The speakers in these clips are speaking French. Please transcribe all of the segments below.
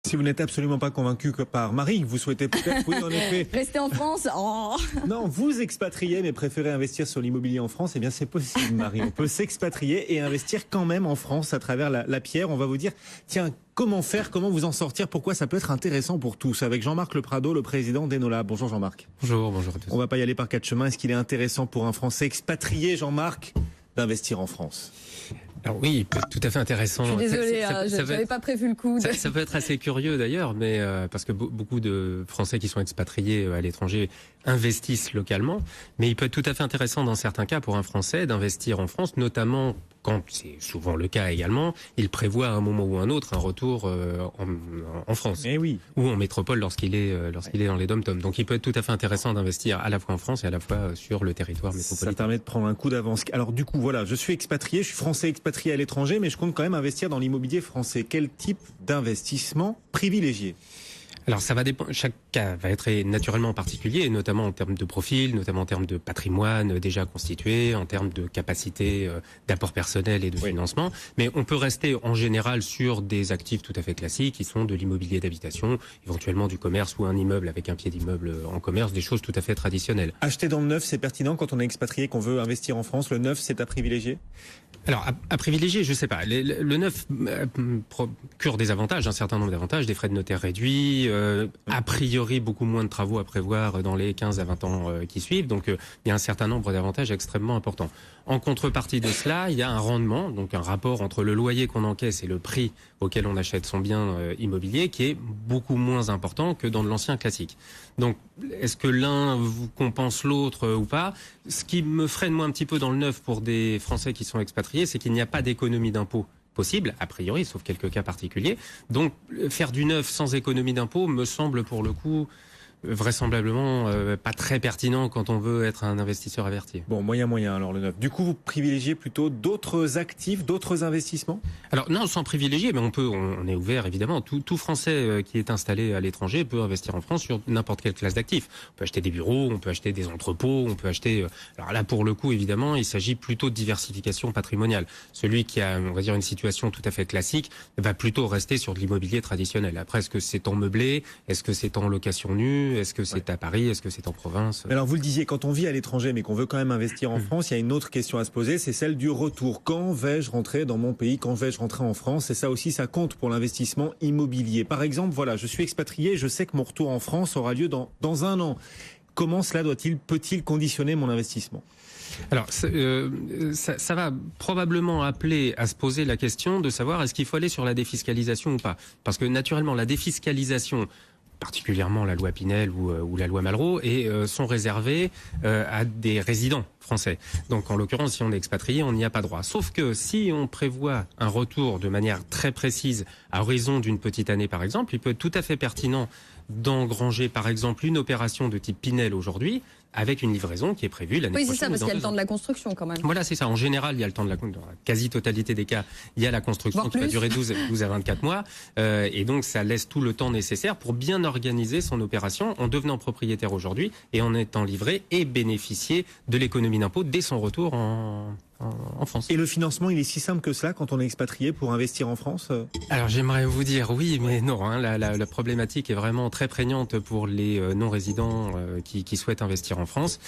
Si vous n'êtes absolument pas convaincu que par Marie, vous souhaitez peut-être, oui, en effet. Rester en France. Oh. Non, vous expatriez, mais préférez investir sur l'immobilier en France. Eh bien, c'est possible, Marie. On peut s'expatrier et investir quand même en France à travers la pierre. On va vous dire, tiens, comment faire, comment vous en sortir, pourquoi ça peut être intéressant pour tous. Avec Jean-Marc Le Prado, le président d'Enola. Bonjour Jean-Marc. Bonjour à tous. On va pas y aller par quatre chemins. Est-ce qu'il est intéressant pour un Français expatrié, Jean-Marc, d'investir en France ? Alors oui, il peut être tout à fait intéressant. Je suis désolée, je n'avais pas prévu le coup. Ça peut être assez curieux d'ailleurs, mais parce que beaucoup de Français qui sont expatriés à l'étranger investissent localement, mais il peut être tout à fait intéressant dans certains cas pour un Français d'investir en France, notamment quand c'est souvent le cas également, il prévoit à un moment ou un autre un retour en France, oui, ou en métropole lorsqu'il est dans les dom-toms. Donc il peut être tout à fait intéressant d'investir à la fois en France et à la fois sur le territoire métropolitain. Ça permet de prendre un coup d'avance. Alors du coup, voilà, je suis expatrié, je suis français expatrié à l'étranger, mais je compte quand même investir dans l'immobilier français. Quel type d'investissement privilégié ? Alors ça va dépendre, chaque cas va être naturellement particulier, notamment en termes de profil, notamment en termes de patrimoine déjà constitué, en termes de capacité d'apport personnel et de financement. Mais on peut rester en général sur des actifs tout à fait classiques qui sont de l'immobilier d'habitation, éventuellement du commerce ou un immeuble avec un pied d'immeuble en commerce, des choses tout à fait traditionnelles. Acheter dans le neuf, c'est pertinent quand on est expatrié, qu'on veut investir en France. Le neuf, c'est à privilégier ? Alors, à privilégier, je sais pas. Le neuf procure des avantages, un certain nombre d'avantages, des frais de notaire réduits, a priori beaucoup moins de travaux à prévoir dans les 15 à 20 ans qui suivent. Donc, il y a un certain nombre d'avantages extrêmement importants. En contrepartie de cela, il y a un rendement, donc un rapport entre le loyer qu'on encaisse et le prix auquel on achète son bien immobilier qui est beaucoup moins important que dans de l'ancien classique. Donc, est-ce que l'un vous compense l'autre ou pas ? Ce qui me freine moi un petit peu dans le neuf pour des Français qui sont expatriés, c'est qu'il n'y a pas d'économie d'impôt possible, a priori, sauf quelques cas particuliers. Donc, faire du neuf sans économie d'impôt me semble pour le coup vraisemblablement pas très pertinent quand on veut être un investisseur averti. Bon, moyen alors le neuf. Du coup, vous privilégiez plutôt d'autres actifs, d'autres investissements ? Alors non, sans privilégier, mais on est ouvert évidemment. Tout Français qui est installé à l'étranger peut investir en France sur n'importe quelle classe d'actifs. On peut acheter des bureaux, on peut acheter des entrepôts, on peut acheter... Alors là, pour le coup, évidemment, il s'agit plutôt de diversification patrimoniale. Celui qui a, on va dire, une situation tout à fait classique va plutôt rester sur de l'immobilier traditionnel. Après, est-ce que c'est en meublé ? Est-ce que c'est en location nue ? Est-ce que c'est à Paris ? Est-ce que c'est en province ? Alors vous le disiez, quand on vit à l'étranger mais qu'on veut quand même investir en France, il y a une autre question à se poser, c'est celle du retour. Quand vais-je rentrer dans mon pays ? Quand vais-je rentrer en France ? Et ça aussi, ça compte pour l'investissement immobilier. Par exemple, voilà, je suis expatrié, je sais que mon retour en France aura lieu dans un an. Comment cela peut-il conditionner mon investissement ? Alors, ça va probablement appeler à se poser la question de savoir est-ce qu'il faut aller sur la défiscalisation ou pas ? Parce que naturellement, la défiscalisation, particulièrement la loi Pinel ou la loi Malraux, sont réservées à des résidents français. Donc en l'occurrence, si on est expatrié, on n'y a pas droit. Sauf que si on prévoit un retour de manière très précise à horizon d'une petite année par exemple, il peut être tout à fait pertinent d'engranger par exemple une opération de type Pinel aujourd'hui avec une livraison qui est prévue l'année prochaine. Oui, c'est ça, parce qu'il y a le temps de la construction quand même. Voilà, c'est ça. En général, il y a le temps de dans la quasi-totalité des cas, il y a la construction qui va durer 12 à 24 mois. Et donc, ça laisse tout le temps nécessaire pour bien organiser son opération en devenant propriétaire aujourd'hui et en étant livré et bénéficier de l'économie d'impôt dès son retour en France. Et le financement, il est si simple que cela quand on est expatrié pour investir en France ? Alors j'aimerais vous dire oui, mais non. La problématique est vraiment très prégnante pour les non-résidents qui souhaitent investir en France.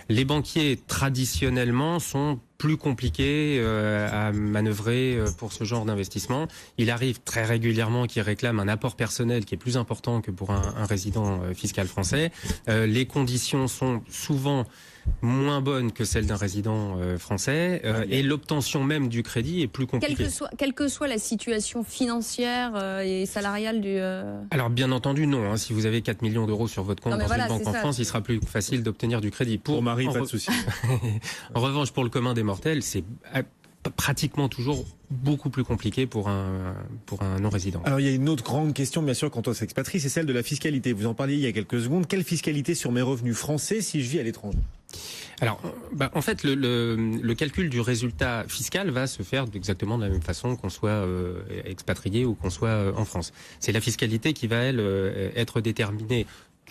Les banquiers, traditionnellement, sont plus compliqués à manœuvrer pour ce genre d'investissement. Il arrive très régulièrement qu'ils réclament un apport personnel qui est plus important que pour un résident fiscal français. Les conditions sont souvent moins bonnes que celles d'un résident français et l'obtention même du crédit est plus compliquée. Quelle que soit la situation financière et salariale du... Alors bien entendu non. Si vous avez 4 millions d'euros sur votre compte dans une banque en France, il sera plus facile d'obtenir du crédit. Pour Marie, pas de souci. En revanche, pour le commun des mortels, c'est pratiquement toujours beaucoup plus compliqué pour un non-résident. Alors il y a une autre grande question bien sûr quand on s'expatrie, c'est celle de la fiscalité. Vous en parliez il y a quelques secondes. Quelle fiscalité sur mes revenus français si je vis à l'étranger ? Alors, en fait, le calcul du résultat fiscal va se faire exactement de la même façon qu'on soit expatrié ou qu'on soit en France. C'est la fiscalité qui va, elle, être déterminée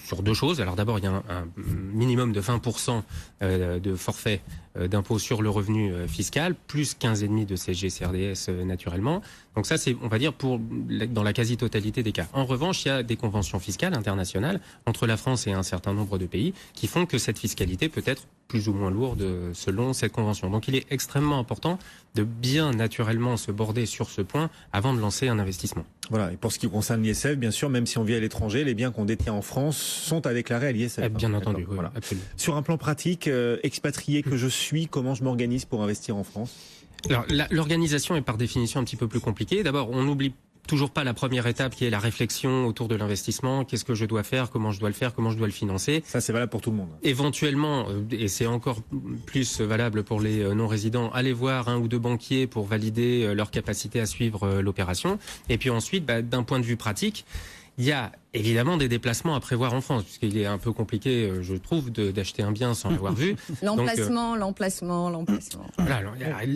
sur deux choses. Alors d'abord, il y a un minimum de 20% de forfait d'impôt sur le revenu fiscal, plus 15,5% de CSG-CRDS naturellement. Donc ça, c'est, on va dire, dans la quasi-totalité des cas. En revanche, il y a des conventions fiscales internationales entre la France et un certain nombre de pays qui font que cette fiscalité peut être plus ou moins lourde selon cette convention. Donc il est extrêmement important de bien naturellement se border sur ce point avant de lancer un investissement. Voilà, et pour ce qui concerne l'ISF, bien sûr, même si on vit à l'étranger, les biens qu'on détient en France sont à déclarer à l'ISF. Bien entendu, oui, voilà. Absolument. Sur un plan pratique, expatrié que je suis, comment je m'organise pour investir en France ? Alors, l'organisation est par définition un petit peu plus compliquée. D'abord, on n'oublie toujours pas la première étape qui est la réflexion autour de l'investissement. Qu'est-ce que je dois faire? Comment je dois le faire? Comment je dois le financer? Ça, c'est valable pour tout le monde. Éventuellement, et c'est encore plus valable pour les non-résidents, aller voir un ou deux banquiers pour valider leur capacité à suivre l'opération. Et puis ensuite, d'un point de vue pratique, il y a évidemment des déplacements à prévoir en France, puisqu'il est un peu compliqué, je trouve, d'acheter un bien sans l'avoir vu. L'emplacement. Voilà,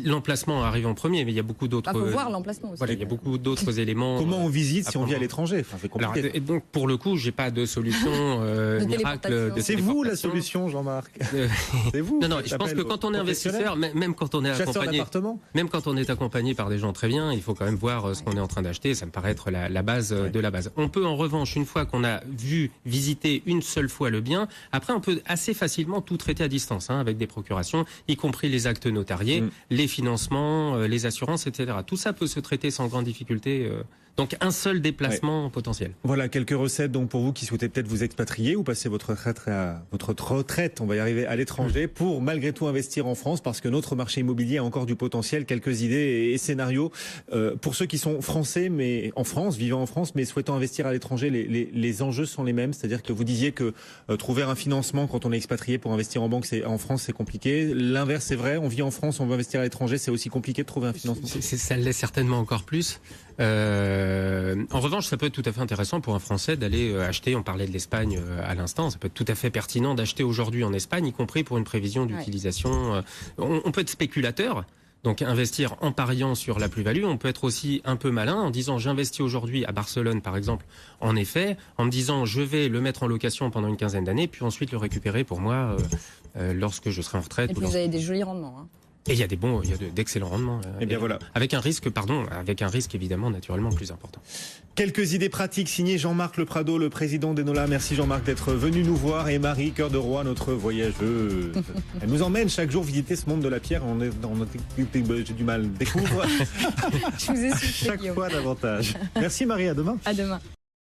l'emplacement arrive en premier, mais il y a beaucoup d'autres. Il faut voir l'emplacement aussi. Voilà, il y a beaucoup d'autres éléments. Comment on visite si on vit à l'étranger? Enfin, c'est compliqué. Alors, et donc, pour le coup, j'ai pas de solution miracle. C'est vous la solution, Jean-Marc. C'est vous. Non, je pense que quand on est investisseur, même quand on est accompagné par des gens très bien, il faut quand même voir ce qu'on est en train d'acheter. Ça me paraît être la base de la base. On peut en revanche, une fois qu'on a visité une seule fois le bien, après on peut assez facilement tout traiter à distance, avec des procurations, y compris les actes notariés, les financements, les assurances, etc. Tout ça peut se traiter sans grande difficulté. Donc un seul déplacement potentiel. Voilà quelques recettes donc pour vous qui souhaitez peut-être vous expatrier ou passer votre retraite, on va y arriver, à l'étranger pour malgré tout investir en France parce que notre marché immobilier a encore du potentiel. Quelques idées et scénarios pour ceux qui sont français mais en France, vivant en France mais souhaitant investir à l'étranger. Les enjeux sont les mêmes, c'est-à-dire que vous disiez que trouver un financement quand on est expatrié pour investir en banque, en France c'est compliqué. L'inverse c'est vrai, on vit en France, on veut investir à l'étranger, c'est aussi compliqué de trouver un financement. Ça l'est certainement encore plus. En revanche, ça peut être tout à fait intéressant pour un Français d'aller acheter, on parlait de l'Espagne à l'instant, ça peut être tout à fait pertinent d'acheter aujourd'hui en Espagne, y compris pour une prévision d'utilisation. On peut être spéculateur, donc investir en pariant sur la plus-value. On peut être aussi un peu malin en disant j'investis aujourd'hui à Barcelone par exemple, en effet, en me disant je vais le mettre en location pendant une quinzaine d'années, puis ensuite le récupérer pour moi lorsque je serai en retraite. Et puis vous avez des jolis rendements. Et il y a d'excellents rendements. Et bien voilà. Avec un risque évidemment naturellement plus important. Quelques idées pratiques signées Jean-Marc Le Prado, le président d'Enola. Merci Jean-Marc d'être venu nous voir. Et Marie Cœur de Roi, notre voyageuse. Elle nous emmène chaque jour visiter ce monde de la pierre. J'ai du mal, découvre. Je vous ai soufflé, chaque fois davantage. Merci Marie, à demain. À demain.